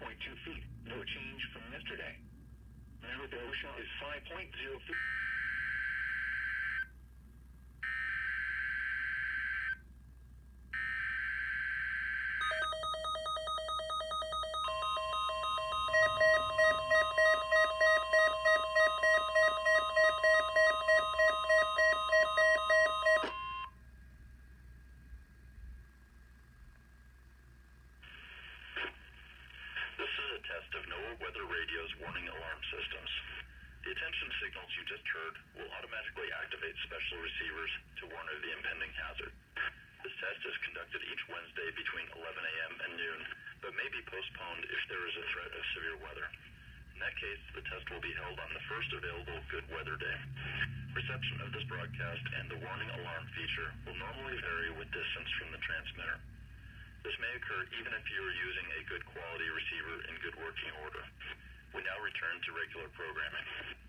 feet. No change from yesterday. Remember, the ocean is 5.0 feet. This is a test of NOAA Weather Radio's warning alarm systems. The attention signals you just heard will automatically activate special receivers to warn of the impending hazard. This test is conducted each Wednesday between 11 a.m. and noon, but may be postponed if there is a threat of severe weather. In that case, the test will be held on the first available good weather day. Reception of this broadcast and the warning alarm feature will normally vary with distance from the transmitter. This may occur even if you are using a good quality receiver in good working order. We now return to regular programming.